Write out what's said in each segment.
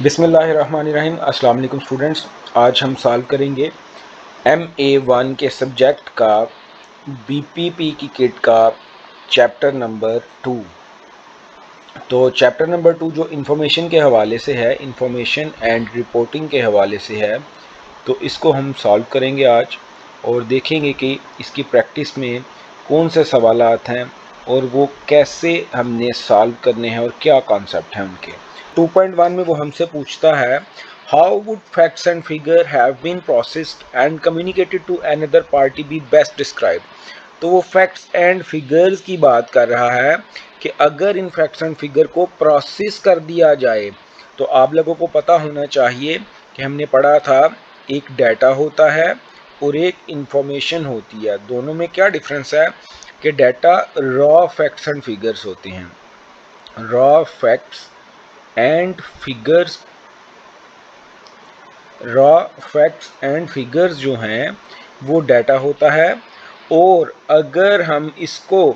बिस्मिल्लाहिर्रहमानिर्रहीम। अस्सलाम वालेकुम स्टूडेंट्स। आज हम सॉल्व करेंगे MA1 के सब्जेक्ट का BPP की किट का चैप्टर नंबर 2। तो चैप्टर नंबर 2 जो इन्फॉर्मेशन के हवाले से है, इन्फॉर्मेशन एंड रिपोर्टिंग के हवाले से है, तो इसको हम सॉल्व करेंगे आज और देखेंगे कि इसकी प्रैक्टिस में कौन से सवालात हैं और वो कैसे हमने सॉल्व करने हैं और क्या कॉन्सेप्ट हैं उनके। 2.1 में वो हमसे पूछता है how would facts and figure have been processed and communicated to another party be best describe. तो वो फैक्ट्स एंड फिगर्स की बात कर रहा है कि अगर इन फैक्ट्स एंड फिगर को प्रोसेस कर दिया जाए, तो आप लोगों को पता होना चाहिए कि हमने पढ़ा था एक डाटा होता है और एक इंफॉर्मेशन होती है। दोनों में क्या डिफरेंस है कि data raw facts and figures होते हैं। रॉ फैक्ट्स एंड फिगर्स जो हैं वो डाटा होता है, और अगर हम इसको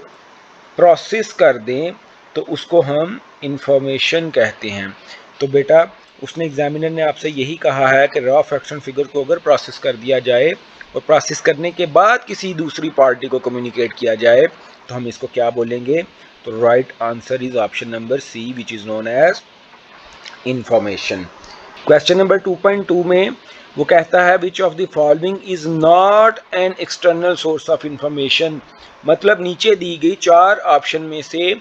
प्रोसेस कर दें तो उसको हम इंफॉर्मेशन कहते हैं। तो बेटा उसने एग्जामिनर ने आपसे यही कहा है कि रॉ फैक्ट्स एंड फिगर को अगर प्रोसेस कर दिया जाए और प्रोसेस करने के बाद किसी दूसरी पार्टी को कम्युनिकेट किया जाए तो हम इसको क्या बोलेंगे। तो right answer is option number c, which is known as information. Question number 2.2 में वो कहता है which of the following is not an external source of information. मतलब नीचे दी गई 4 ऑप्शन में से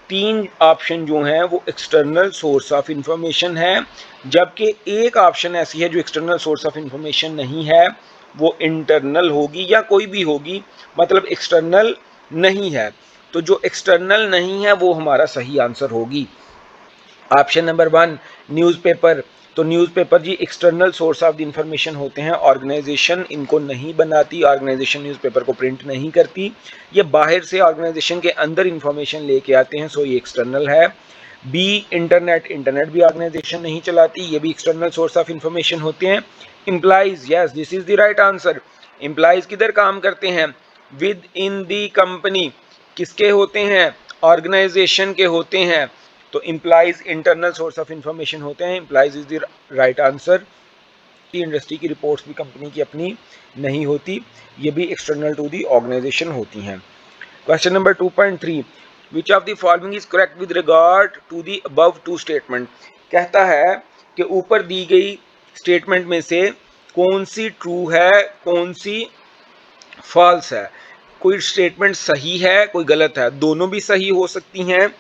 3 ऑप्शन जो हैं वो एक्सटर्नल सोर्स ऑफ इंफॉर्मेशन है, जबकि एक ऑप्शन ऐसी है जो एक्सटर्नल सोर्स ऑफ इंफॉर्मेशन नहीं है, वो इंटरनल होगी या कोई भी होगी, मतलब एक्सटर्नल नहीं है। तो जो एक्सटर्नल नहीं है वो हमारा सही आंसर होगी। Option number 1 newspaper. तो न्यूज़पेपर जी external source of the information होते हैं, ऑर्गेनाइजेशन इनको नहीं बनाती, ऑर्गेनाइजेशन न्यूज़पेपर को प्रिंट नहीं करती, ये बाहर से ऑर्गेनाइजेशन के अंदर इंफॉर्मेशन लेके आते हैं, सो ये एक्सटर्नल है। बी इंटरनेट भी ऑर्गेनाइजेशन नहीं चलाती, ये भी एक्सटर्नल सोर्स ऑफ इंफॉर्मेशन होते हैं। Implies, yes this is the right answer. Implies किधर काम करते हैं? With in the company. किसके होते हैं? ऑर्गेनाइजेशन के होते हैं। तो implies internal source of information होते हैं, implies is the right answer. Industry की रिपोर्ट्स भी कंपनी की अपनी नहीं होती, ये भी एक्सटर्नल टू दी ऑर्गेनाइजेशन होती हैं। Question number 2.3 which of the following is correct with regard to the above two statement. कहता है कि ऊपर दी गई स्टेटमेंट में से कौन सी ट्रू है, कौन सी फॉल्स है। कोई स्टेटमेंट सही है, कोई गलत है, दोनों भी सही हो सकती हैं,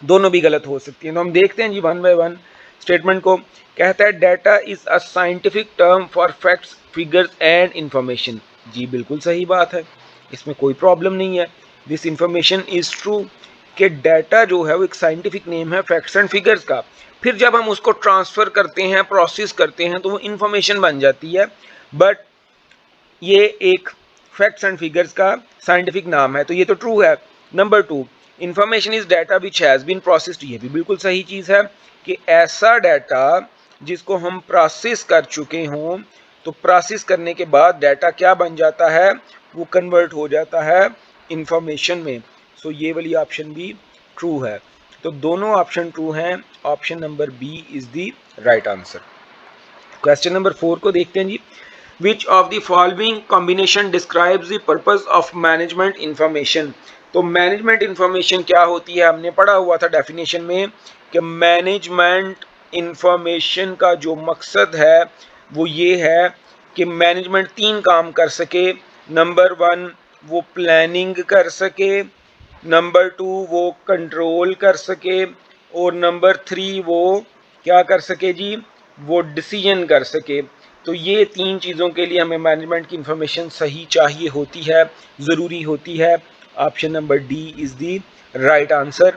दोनों भी गलत हो सकती हैं। तो हम देखते हैं जी वन बाय वन स्टेटमेंट को। कहता है data is a scientific term for facts figures and information. जी बिल्कुल सही बात है, इसमें कोई प्रॉब्लम नहीं है। दिस इंफॉर्मेशन इज ट्रू कि डाटा जो है वो एक साइंटिफिक नेम है फैक्ट्स एंड फिगर्स का। फिर जब हम उसको ट्रांसफर करते हैं, प्रोसेस करते हैं, तो वो इंफॉर्मेशन बन जाती है। बट ये एक फैक्ट्स एंड फिगर्स का साइंटिफिक नाम है, तो ये तो ट्रू है। Number 2 information is data which has been processed. ये भी बिल्कुल सही चीज है कि ऐसा डाटा जिसको हम प्रोसेस कर चुके हों, तो प्रोसेस करने के बाद डाटा क्या बन जाता है? वो कन्वर्ट हो जाता है इंफॉर्मेशन में। सो ये वाली ऑप्शन भी ट्रू है। तो दोनों ऑप्शन ट्रू हैं, option number B is the right answer. Question number 4 को देखते हैं जी। Which of the following combination describes the purpose of management information. तो मैनेजमेंट इंफॉर्मेशन क्या होती है? हमने पढ़ा हुआ था डेफिनेशन में कि मैनेजमेंट इंफॉर्मेशन का जो मकसद है वो ये है कि मैनेजमेंट 3 काम कर सके। नंबर 1 वो प्लानिंग कर सके, नंबर 2 वो कंट्रोल कर सके, और नंबर 3 वो क्या कर सके जी? वो डिसीजन कर सके। तो ये 3 चीज़ों के लिए हमें मैनेजमेंट की इंफॉर्मेशन सही चाहिए होती है, ज़रूरी होती है। Option number D is the right answer.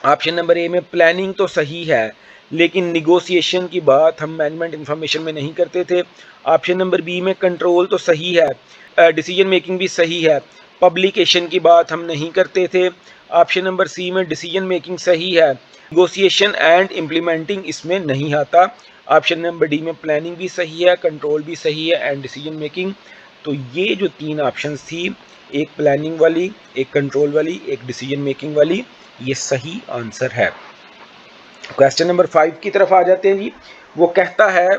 Option number A में प्लानिंग तो सही है, लेकिन निगोशिएशन की बात हम मैनेजमेंट इंफॉर्मेशन में नहीं करते थे। ऑप्शन नंबर बी में कंट्रोल तो सही है, डिसीजन मेकिंग भी सही है, पब्लिकेशन की बात हम नहीं करते थे। ऑप्शन नंबर सी में डिसीजन मेकिंग सही है, निगोशिएशन एंड इम्प्लीमेंटिंग इसमें नहीं आता। ऑप्शन नंबर डी में प्लानिंग भी सही है, कंट्रोल भी सही है एंड डिसीजन मेकिंग। तो ये जो 3 ऑप्शंस थी, एक प्लानिंग वाली, एक कंट्रोल वाली, एक डिसीजन मेकिंग वाली, ये सही आंसर है। क्वेश्चन नंबर 5 की तरफ आ जाते हैं जी। वो कहता है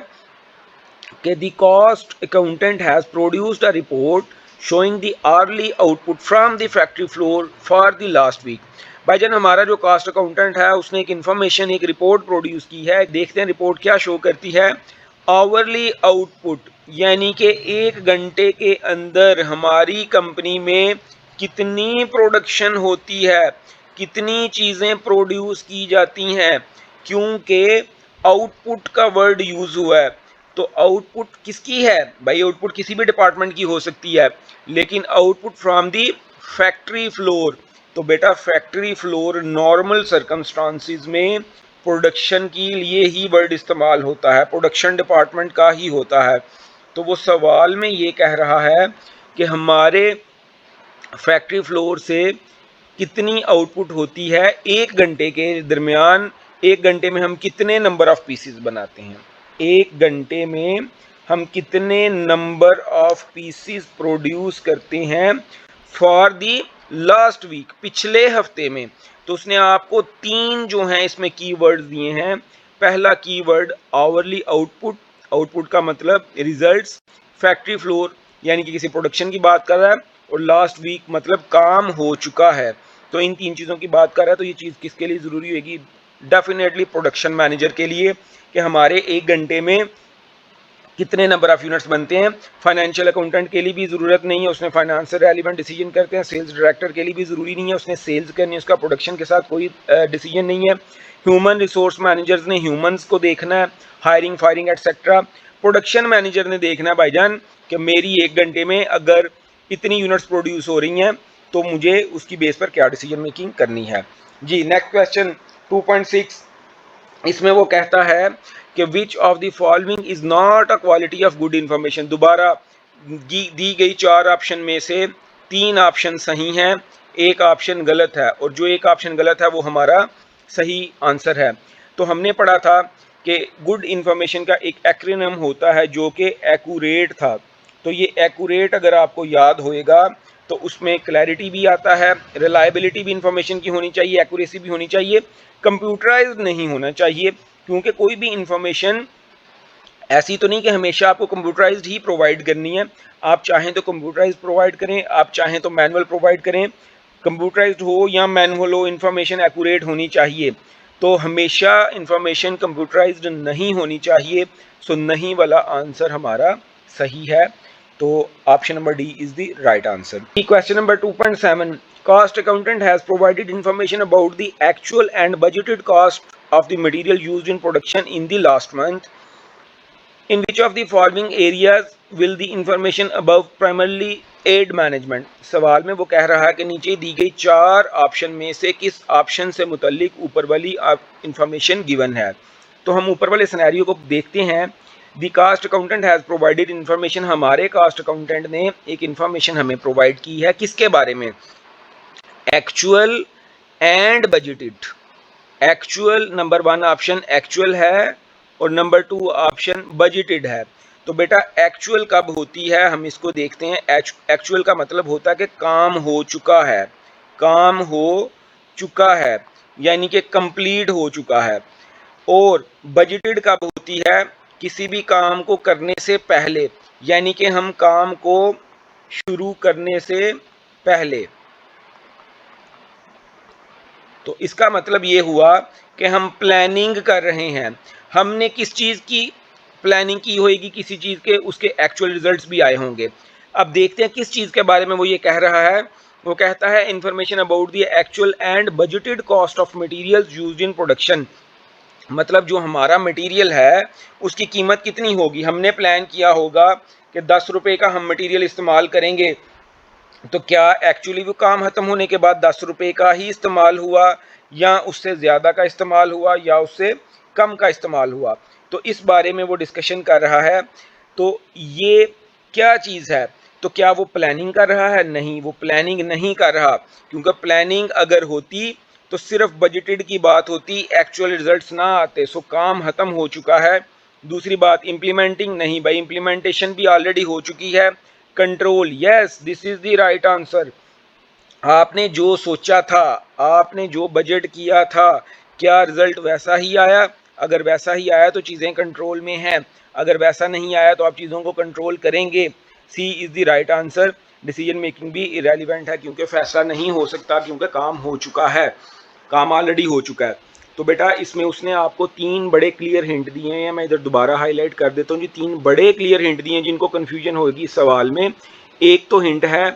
कि the cost accountant has produced a report showing the early output from the factory floor for the last week. भाईजान हमारा जो कॉस्ट अकाउंटेंट है उसने एक इन्फॉर्मेशन, एक रिपोर्ट प्रोड्यूस की है। देखते हैं रिपोर्ट क्या शो करती है। आवरली आउटपुट यानी कि एक घंटे के अंदर हमारी कंपनी में कितनी प्रोडक्शन होती है, कितनी चीज़ें प्रोड्यूस की जाती हैं। क्योंकि आउटपुट का वर्ड यूज़ हुआ है, तो आउटपुट किसकी है भाई? आउटपुट किसी भी डिपार्टमेंट की हो सकती है, लेकिन output from the factory floor. तो बेटा फैक्ट्री फ्लोर नॉर्मल सर्कमस्टांसिस में प्रोडक्शन के लिए ही वर्ड इस्तेमाल होता है, प्रोडक्शन डिपार्टमेंट का ही होता है। तो वो सवाल में ये कह रहा है कि हमारे फैक्ट्री फ्लोर से कितनी आउटपुट होती है एक घंटे के दरमियान। एक घंटे में हम कितने नंबर ऑफ पीसीस बनाते हैं, एक घंटे में हम कितने नंबर ऑफ पीसीस प्रोड्यूस करते हैं फॉर दी लास्ट वीक, पिछले हफ्ते में। तो उसने आपको 3 जो हैं इसमें कीवर्ड्स दिए हैं। पहला कीवर्ड आवरली आउटपुट, आउटपुट का मतलब रिजल्ट्स, फैक्ट्री फ्लोर यानी कि किसी प्रोडक्शन की बात कर रहा है, और लास्ट वीक मतलब काम हो चुका है। तो इन 3 चीज़ों की बात कर रहा है। तो ये चीज़ किसके लिए ज़रूरी होगी? डेफिनेटली प्रोडक्शन मैनेजर के लिए, कि हमारे एक घंटे में कितने नंबर ऑफ यूनिट्स बनते हैं। फाइनेंशियल अकाउंटेंट के लिए भी ज़रूरत नहीं है, उसने फाइनेंस से रेलिवेंट डिसीजन करते हैं। सेल्स डायरेक्टर के लिए भी ज़रूरी नहीं है, उसने सेल्स करनी है, उसका प्रोडक्शन के साथ कोई डिसीजन नहीं है। ह्यूमन रिसोर्स मैनेजर्स ने ह्यूमंस को देखना है, hiring firing etcetera. Production manager ने देखना है भाईजान कि मेरी एक घंटे में अगर इतनी यूनिट्स प्रोड्यूस हो रही हैं तो मुझे उसकी बेस पर क्या डिसीजन मेकिंग करनी है। जी नेक्स्ट क्वेश्चन 2.6, इसमें वो कहता है कि विच of the following is not a quality of good information. दोबारा दी गई 4 ऑप्शन में से 3 ऑप्शन सही हैं, एक ऑप्शन गलत है, और जो एक ऑप्शन गलत है वो हमारा सही आंसर है। तो हमने पढ़ा था कि गुड इंफॉर्मेशन का एक एक्रोनिम होता है जो कि एक्यूरेट था। तो ये एक्यूरेट अगर आपको याद होएगा तो उसमें क्लैरिटी भी आता है, रिलायबिलिटी भी इंफॉर्मेशन की होनी चाहिए, एक्यूरेसी भी होनी चाहिए, कंप्यूटराइज्ड नहीं होना चाहिए। क्योंकि कोई भी इंफॉर्मेशन ऐसी तो नहीं कि हमेशा आपको कंप्यूटराइज्ड ही प्रोवाइड करनी है। आप चाहें तो कंप्यूटराइज्ड प्रोवाइड करें, आप चाहें तो मैनुअल प्रोवाइड करें। कंप्यूटराइज्ड हो या मैनुअल हो, इंफॉर्मेशन एक्यूरेट होनी चाहिए। तो हमेशा इंफॉर्मेशन कंप्यूटराइज्ड नहीं होनी चाहिए। सो नहीं वाला आंसर हमारा सही है। तो option number D is the right answer. Question number 2.7, cost accountant has provided information about the actual and budgeted cost of the material used in production in the last month. In which of the following areas will the information above primarily aid management? सवाल में वो कह रहा है कि नीचे दी गई 4 ऑप्शन में से किस ऑप्शन से मुतल्लिक ऊपर वाली इंफॉर्मेशन गिवन है। तो हम ऊपर वाले सिनेरियो को देखते हैं। The cast accountant has provided information, हमारे कास्ट अकाउंटेंट ने एक इन्फॉर्मेशन हमें प्रोवाइड की है, किसके बारे में? Actual and budgeted. Actual number 1 option actual है और नंबर 2 ऑप्शन बजटेड है। तो बेटा एक्चुअल कब होती है हम इसको देखते हैं। एक्चुअल का मतलब होता है कि काम हो चुका है, काम हो चुका है यानी कि कंप्लीट हो चुका है। और बजटेड कब होती है? किसी भी काम को करने से पहले, यानी कि हम काम को शुरू करने से पहले। तो इसका मतलब ये हुआ कि हम प्लानिंग कर रहे हैं। हमने किस चीज़ की प्लानिंग की होगी, किसी चीज़ के, उसके एक्चुअल रिजल्ट्स भी आए होंगे। अब देखते हैं किस चीज़ के बारे में वो ये कह रहा है। वो कहता है information about the actual and budgeted cost of materials used in production. मतलब जो हमारा मटेरियल है उसकी कीमत कितनी होगी। हमने प्लान किया होगा कि 10 रुपये का हम मटेरियल इस्तेमाल करेंगे, तो क्या एक्चुअली वो काम ख़त्म होने के बाद 10 रुपये का ही इस्तेमाल हुआ, या उससे ज़्यादा का इस्तेमाल हुआ, या उससे कम का इस्तेमाल हुआ। तो इस बारे में वो डिस्कशन कर रहा है। तो ये क्या चीज़ है? तो क्या वो प्लानिंग कर रहा है? नहीं, वो प्लानिंग नहीं कर रहा। क्योंकि प्लानिंग अगर होती तो सिर्फ बजटेड की बात होती, एक्चुअल रिजल्ट्स ना आते। सो काम ख़त्म हो चुका है। दूसरी बात इम्प्लीमेंटिंग नहीं भाई, इम्प्लीमेंटेशन भी ऑलरेडी हो चुकी है। Control, yes this is the right answer. आपने जो सोचा था, आपने जो बजट किया था क्या रिजल्ट वैसा ही आया? अगर वैसा ही आया तो चीज़ें कंट्रोल में हैं, अगर वैसा नहीं आया तो आप चीज़ों को कंट्रोल करेंगे। C is the right answer. Decision making भी इरेलीवेंट है क्योंकि फैसला नहीं हो सकता, क्योंकि काम हो चुका है, काम ऑलरेडी हो चुका है। तो बेटा इसमें उसने आपको 3 बड़े क्लियर हिंट दिए हैं, मैं इधर दोबारा हाईलाइट कर देता हूँ जी। 3 बड़े क्लियर हिंट दिए हैं जिनको कन्फ्यूजन होगी इस सवाल में। एक तो हिंट है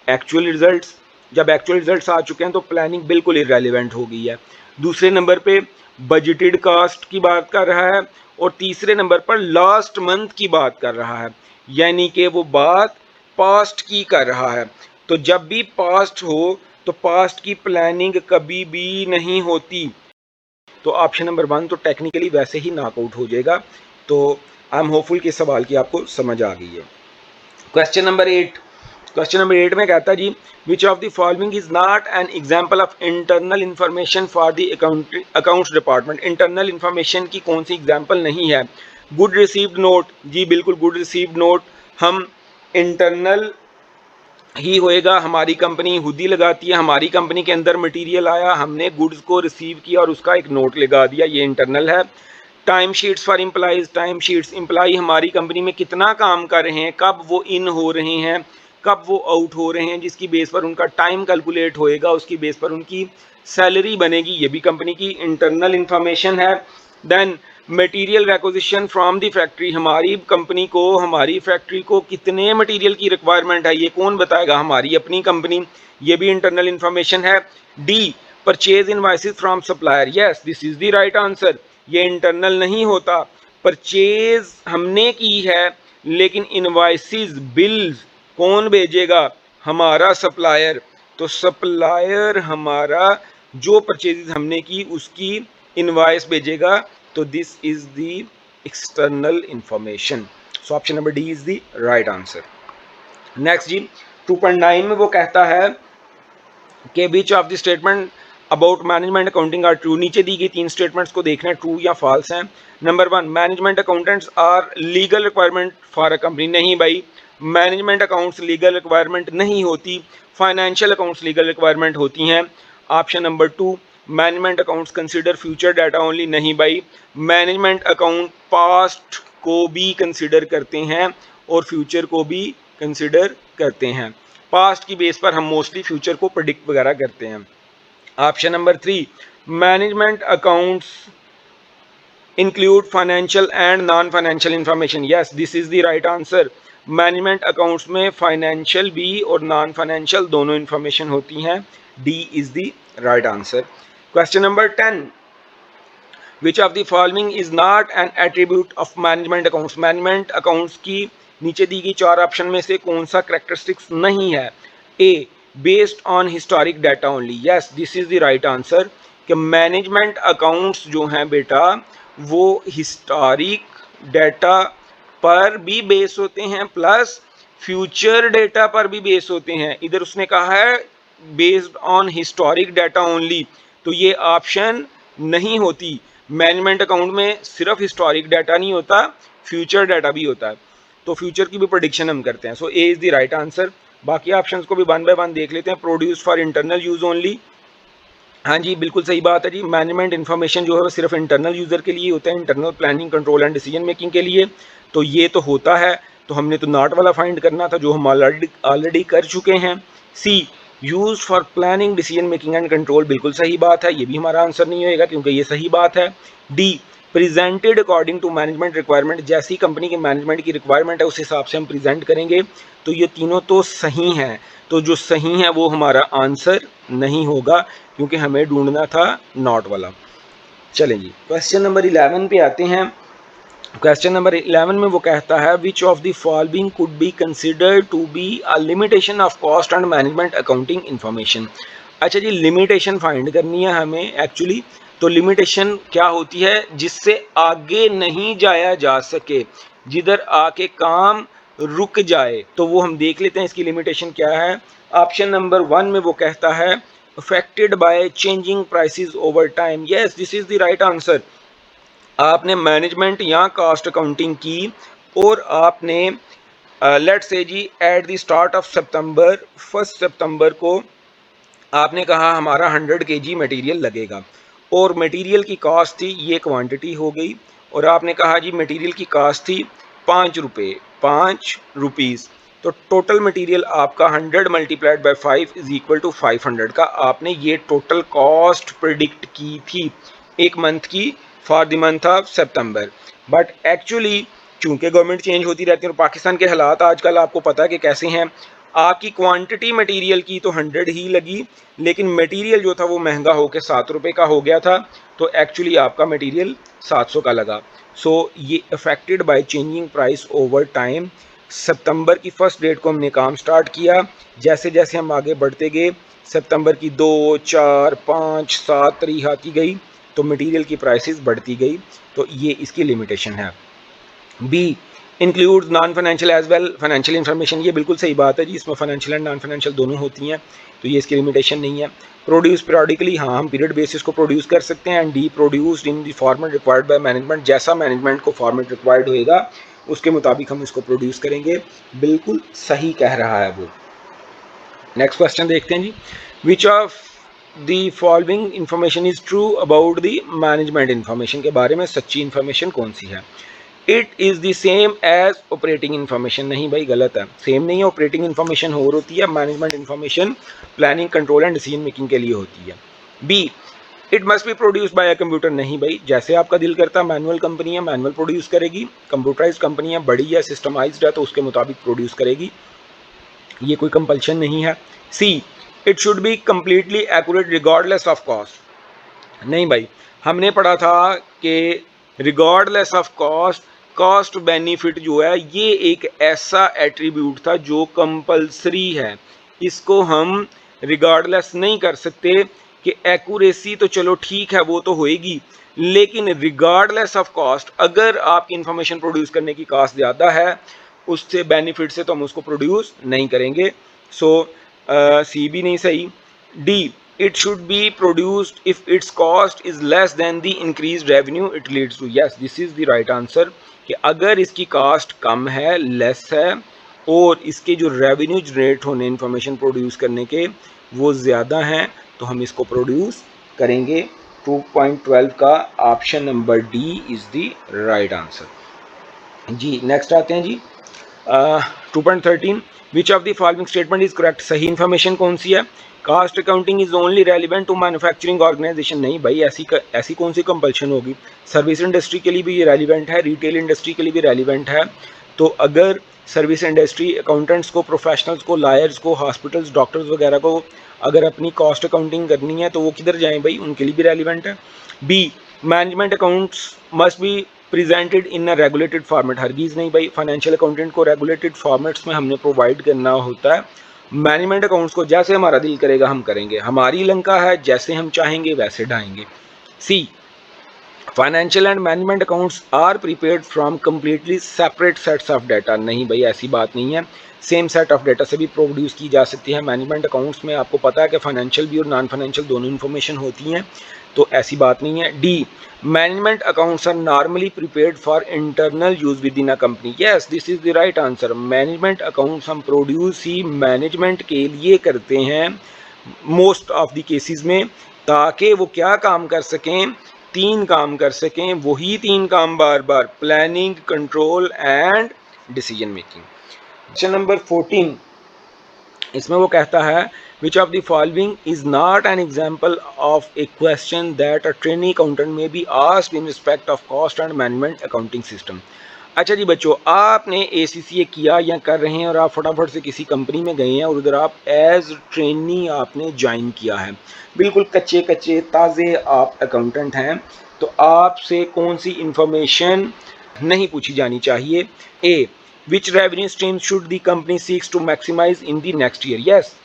एक्चुअल रिजल्ट्स, जब एक्चुअल रिजल्ट्स आ चुके हैं तो प्लानिंग बिल्कुल इरेलीवेंट हो गई है। दूसरे नंबर पे बजटेड कास्ट की बात कर रहा है, और तीसरे नंबर पर लास्ट मंथ की बात कर रहा है, यानी कि वो बात पास्ट की कर रहा है। तो जब भी पास्ट हो तो पास्ट की प्लानिंग कभी भी नहीं होती। तो ऑप्शन नंबर 1 तो टेक्निकली वैसे ही नॉकआउट हो जाएगा। तो आई एम होपफुल कि इस सवाल की आपको समझ आ गई है। क्वेश्चन नंबर 8, क्वेश्चन नंबर 8 में कहता जी, which of the following is not an example of internal information for the accounts department. Internal information की कौन सी एग्जाम्पल नहीं है? गुड रिसीव्ड नोट, जी बिल्कुल गुड रिसीव्ड नोट हम इंटरनल ही होएगा। हमारी कंपनी खुद ही लगाती है, हमारी कंपनी के अंदर मटेरियल आया, हमने गुड्स को रिसीव किया और उसका एक नोट लगा दिया, ये इंटरनल है। Time sheets for employees, time sheets employ हमारी कंपनी में कितना काम कर रहे हैं, कब वो इन हो रहे हैं, कब वो आउट हो रहे हैं, जिसकी बेस पर उनका टाइम कैलकुलेट होएगा, उसकी बेस पर उनकी सैलरी बनेगी, ये भी कंपनी की इंटरनल इंफॉर्मेशन है। Then material requisition from the factory, हमारी कंपनी को, हमारी फैक्ट्री को कितने मटेरियल की रिक्वायरमेंट है ये कौन बताएगा? हमारी अपनी कंपनी, ये भी इंटरनल इंफॉर्मेशन है। D purchase invoices from supplier, yes this is the right answer. ये इंटरनल नहीं होता, परचेज हमने की है लेकिन इनवॉइसेस बिल्स कौन भेजेगा? हमारा सप्लायर। तो सप्लायर हमारा जो परचेज हमने की उसकी इनवॉइस भेजेगा, तो this is the external information. So option number D is the right answer. Next जी 2.9 में वो कहता है कि which of the statement about management accounting are true. नीचे दी गई 3 स्टेटमेंट्स को देखना है ट्रू या फॉल्स हैं। Number 1, management accountants are legal requirement for a company. नहीं भाई, मैनेजमेंट अकाउंट्स लीगल रिक्वायरमेंट नहीं होती, फाइनेंशियल अकाउंट्स लीगल रिक्वायरमेंट होती हैं। Option number 2, management accounts consider future data only. नहीं भाई, मैनेजमेंट अकाउंट पास्ट को भी कंसिडर करते हैं और फ्यूचर को भी कंसिडर करते हैं। पास्ट की बेस पर हम मोस्टली फ्यूचर को प्रिडिक्ट वगैरह करते हैं। Option number 3, management accounts include financial and non financial information. Yes this is the right answer. Management accounts में फाइनेंशियल भी और नॉन फाइनेंशियल दोनों इंफॉर्मेशन होती हैं। D is the right answer. Question number 10, which of the following is not N attribute of management accounts. Management accounts की नीचे दी गई 4 ऑप्शन में से कौन सा करेक्टरिस्टिक्स नहीं है? A based on historic data only, yes this is the right answer. कि मैनेजमेंट अकाउंट्स जो हैं बेटा वो हिस्टोरिक डाटा पर भी बेस होते हैं प्लस फ्यूचर डाटा पर भी बेस होते हैं। इधर उसने कहा है based on historic data only, तो ये ऑप्शन नहीं होती। मैनेजमेंट अकाउंट में सिर्फ हिस्टोरिक डाटा नहीं होता, फ्यूचर डाटा भी होता है, तो फ्यूचर की भी प्रेडिक्शन हम करते हैं। सो ए इज द राइट आंसर। बाकी ऑप्शंस को भी 1 बाय 1 देख लेते हैं। Produce for internal use only, हाँ जी बिल्कुल सही बात है जी। मैनेजमेंट इन्फॉर्मेशन जो है वो सिर्फ इंटरनल यूज़र के लिए होता है, internal planning control and decision making के लिए, तो ये तो होता है। तो हमने तो नॉट वाला फाइंड करना था जो हम ऑलरेडी कर चुके हैं। C use for planning decision making and control, बिल्कुल सही बात है, ये भी हमारा आंसर नहीं होएगा क्योंकि ये सही बात है। D presented according to management requirement, जैसी कंपनी के मैनेजमेंट की रिक्वायरमेंट है उस हिसाब से हम प्रेजेंट करेंगे, तो ये तीनों तो सही हैं। तो जो सही है वो हमारा आंसर नहीं होगा क्योंकि हमें ढूंढना था नॉट वाला। चलें जी क्वेश्चन नंबर 11 पे आते हैं। क्वेश्चन नंबर 11 में वो कहता है which of the following could be considered to be a limitation of cost and management accounting information. अच्छा जी, लिमिटेशन फाइंड करनी है हमें एक्चुअली। तो लिमिटेशन क्या होती है? जिससे आगे नहीं जाया जा सके, जिधर आके काम रुक जाए, तो वो हम देख लेते हैं इसकी लिमिटेशन क्या है। ऑप्शन नंबर 1 में वो कहता है affected by changing prices over time, yes this is the right answer. आपने मैनेजमेंट या कॉस्ट अकाउंटिंग की और आपने लेट्स से जी एट द स्टार्ट ऑफ सितंबर 1 सितंबर को आपने कहा हमारा 100 kg मटेरियल लगेगा और मटेरियल की कॉस्ट थी, ये क्वांटिटी हो गई, और आपने कहा जी मटेरियल की कॉस्ट थी 5 रुपये, 5 रुपीज़, तो टोटल मटेरियल आपका 100 multiplied by 5 is equal to 500 का आपने ये टोटल कॉस्ट प्रिडिक्ट की थी एक मंथ की for the month of September. But actually चूंकि गवर्नमेंट चेंज होती रहती है और पाकिस्तान के हालात आजकल आपको पता है कि कैसे हैं, आपकी क्वांटिटी मटेरियल की तो 100 ही लगी, लेकिन मटेरियल जो था वो महंगा होकर 7 रुपये का हो गया था, तो एक्चुअली आपका मटेरियल 700 का लगा। सो ये affected by changing price over time. सितंबर की फर्स्ट डेट को हमने काम स्टार्ट किया, जैसे जैसे हम आगे बढ़ते गए सितंबर की 2, 4, 5, 7 तारीख आती गई तो मटेरियल की प्राइसेस बढ़ती गई, तो ये इसकी लिमिटेशन है। B includes non financial as well financial information, ये बिल्कुल सही बात है जी, इसमें फाइनेंशियल एंड नॉन फाइनेंशियल दोनों होती हैं, तो ये इसकी लिमिटेशन नहीं है। प्रोड्यूस पीरियडिकली, हाँ हम पीरियड बेसिस को प्रोड्यूस कर सकते हैं। And D produced in the format required by management, जैसा मैनेजमेंट को फॉर्मेट रिक्वायर्ड होएगा उसके मुताबिक हम इसको प्रोड्यूस करेंगे, बिल्कुल सही कह रहा है वो। नेक्स्ट क्वेश्चन देखते हैं जी, which of the following information is true about the management information, के बारे में सच्ची इंफॉर्मेशन कौन सी है। It is the same as operating information, नहीं भाई गलत है, सेम नहीं है, ऑपरेटिंग इन्फॉर्मेशन और होती है, management information planning control and decision making के लिए होती है। B it must be produce by a computer, नहीं भाई जैसे आपका दिल करता है, मैनुअल कंपनी है मैनुअल प्रोड्यूस करेगी, कंप्यूटराइज कंपनी है बड़ी है सिस्टमाइज्ड है तो उसके मुताबिक प्रोड्यूस करेगी, ये कोई कंपल्शन नहीं है। See it should be completely accurate regardless of cost, नहीं भाई हमने पढ़ा था कि regardless of cost, cost benefit जो है ये एक ऐसा एट्रीब्यूट था जो कंपलसरी है, इसको हम रिगार्डलेस नहीं कर सकते कि एक्यूरेसी तो चलो ठीक है वो तो होएगी, लेकिन रिगार्डलेस ऑफ कॉस्ट अगर आपकी इंफॉर्मेशन प्रोड्यूस करने की कॉस्ट ज़्यादा है उससे बेनिफिट से तो हम उसको प्रोड्यूस नहीं करेंगे। सो सी भी नहीं सही। D it should be produced if its cost is less than the increased revenue it leads to, yes this is the right answer, कि अगर इसकी कास्ट कम है लेस है और इसके जो रेवेन्यू जनरेट होने इंफॉर्मेशन प्रोड्यूस करने के वो ज़्यादा हैं तो हम इसको प्रोड्यूस करेंगे। 2.12 का option number D is the right answer जी। नेक्स्ट आते हैं जी 2.13 which of the following statement is correct, सही इंफॉर्मेशन कौन सी है। Cost accounting is only relevant to manufacturing organisation, नहीं भाई ऐसी कौन सी कंपल्शन होगी, सर्विस इंडस्ट्री के लिए भी ये रेलिवेंट है, रिटेल इंडस्ट्री के लिए भी रेलिवेंट है। तो अगर सर्विस इंडस्ट्री अकाउंटेंट्स को, प्रोफेशनल्स को, लायर्स को, हॉस्पिटल्स, डॉक्टर्स वगैरह को अगर अपनी कॉस्ट अकाउंटिंग करनी है तो वो किधर जाएं भाई, उनके लिए भी रेलिवेंट है। B management accounts must be presented in a regulated format, हरगिज़ नहीं भाई, फाइनेंशियल अकाउंटेंट को रेगुलेटेड फॉर्मेट्स में हमने प्रोवाइड करना होता है। मैनेजमेंट अकाउंट्स को जैसे हमारा दिल करेगा हम करेंगे, हमारी लंका है जैसे हम चाहेंगे वैसे ढाएंगे। C financial and management accounts are prepared from completely separate sets of data, नहीं भाई ऐसी बात नहीं है, सेम सेट ऑफ डाटा से भी प्रोड्यूस की जा सकती है। मैनेजमेंट अकाउंट्स में आपको पता है कि फाइनेंशियल भी और नॉन फाइनेंशियल दोनों इन्फॉर्मेशन होती हैं, तो ऐसी बात नहीं है। D management accounts are normally prepared for internal use within a company, yes this is the right answer. Management accounts हम प्रोड्यूस ही मैनेजमेंट के लिए करते हैं मोस्ट ऑफ द केसेस में, ताकि वो क्या काम कर सकें, 3 काम कर सकें, वही 3 काम बार बार, planning, control and decision making. Question number 14 इसमें वो कहता है which of the following is not an example of a question that a trainee accountant may be asked in respect of cost and management accounting system. अच्छा जी बच्चों, आपने ACCA किया या कर रहे हैं और आप फटाफट से किसी कंपनी में गए हैं और उधर आप एज ट्रेनी आपने ज्वाइन किया है, बिल्कुल कच्चे कच्चे ताज़े आप अकाउंटेंट हैं, तो आपसे कौन सी इंफॉर्मेशन नहीं पूछी जानी चाहिए। A which revenue stream should the company seeks to maximise in the next year, yes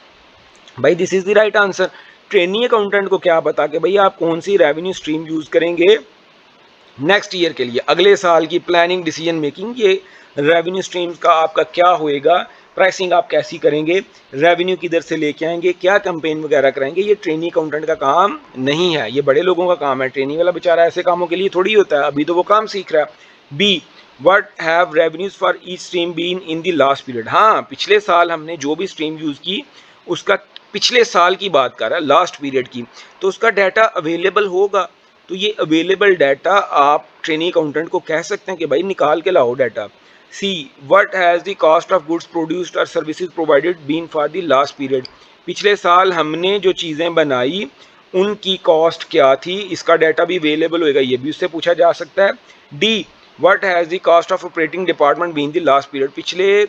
भाई this is the right answer. Trainee accountant को क्या पता कि भाई आप कौन सी रेवेन्यू स्ट्रीम यूज करेंगे नेक्स्ट ईयर के लिए, अगले साल की प्लानिंग, डिसीजन मेकिंग, ये रेवेन्यू स्ट्रीम्स का आपका क्या होएगा, प्राइसिंग आप कैसी करेंगे, रेवेन्यू किधर से लेके आएंगे, क्या कैंपेन वगैरह कराएंगे, ये ट्रेनी अकाउंटेंट का काम नहीं है, ये बड़े लोगों का काम है। ट्रेनी वाला बेचारा ऐसे कामों के लिए थोड़ी होता है, अभी तो वो काम सीख रहा है। B what have revenues for each stream been in the last period, हाँ पिछले साल हमने जो भी स्ट्रीम यूज की उसका पिछले साल की बात कर रहा है, लास्ट पीरियड की, तो उसका डाटा अवेलेबल होगा। तो ये अवेलेबल डाटा आप ट्रेनी अकाउंटेंट को कह सकते हैं कि भाई निकाल के लाओ data. C, what has the cost of goods produced और services provided been for the last period. पिछले साल हमने जो चीज़ें बनाई उनकी कॉस्ट क्या थी, इसका डाटा भी अवेलेबल होएगा, ये भी उससे पूछा जा सकता है। D, what has the cost of operating department been the last period. पिछले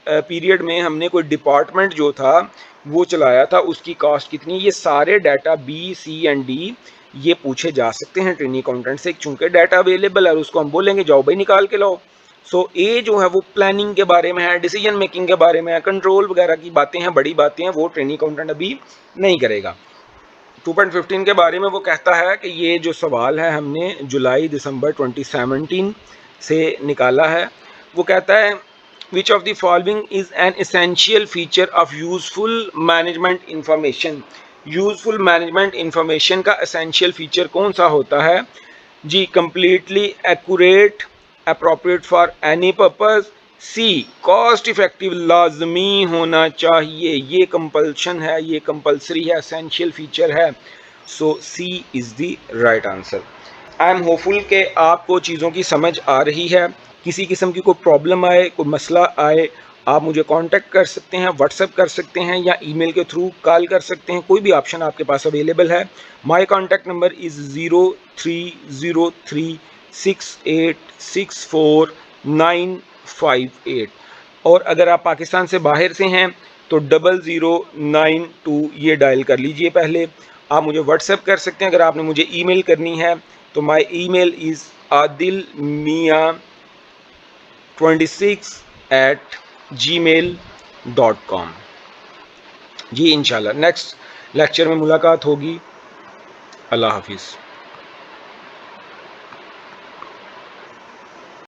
पीरियड में हमने कोई डिपार्टमेंट जो था वो चलाया था, उसकी कॉस्ट कितनी। ये सारे data B, C and D ये पूछे जा सकते हैं ट्रेनी अकाउंटेंट से, चूंकि डाटा अवेलेबल है और उसको हम बोलेंगे जाओ भाई निकाल के लाओ। सो ए जो है वो प्लानिंग के बारे में है, डिसीजन मेकिंग के बारे में है, कंट्रोल वगैरह की बातें हैं, बड़ी बातें हैं, वो ट्रेनी अकाउंटेंट अभी नहीं करेगा। 2.15 के बारे में वो कहता है कि ये जो सवाल है हमने जुलाई दिसंबर 2017 से निकाला है। वो कहता है which of the following is an essential feature of useful management information. Useful management information का एसेंशियल फीचर कौन सा होता है जी। Completely accurate, appropriate for any purpose. C, cost effective, लाजमी होना चाहिए, ये कंपल्शन है, ये कंपल्सरी है, एसेंशियल फीचर है। So C is the right answer. I am hopeful कि आपको चीज़ों की समझ आ रही है। किसी किस्म की कोई प्रॉब्लम आए, कोई मसला आए, आप मुझे कांटेक्ट कर सकते हैं, व्हाट्सएप कर सकते हैं या ईमेल के थ्रू कॉल कर सकते हैं, कोई भी ऑप्शन आपके पास अवेलेबल है। माय कांटेक्ट नंबर इज़ 0303686498 और अगर आप पाकिस्तान से बाहर से हैं तो 0092 ये डायल कर लीजिए पहले। आप मुझे व्हाट्सएप कर सकते हैं। अगर आपने मुझे ईमेल करनी है तो माय ईमेल इज़ adilmia26@gmail.com। जी इंशाल्लाह नेक्स्ट लेक्चर में मुलाकात होगी। अल्लाह हाफिज़।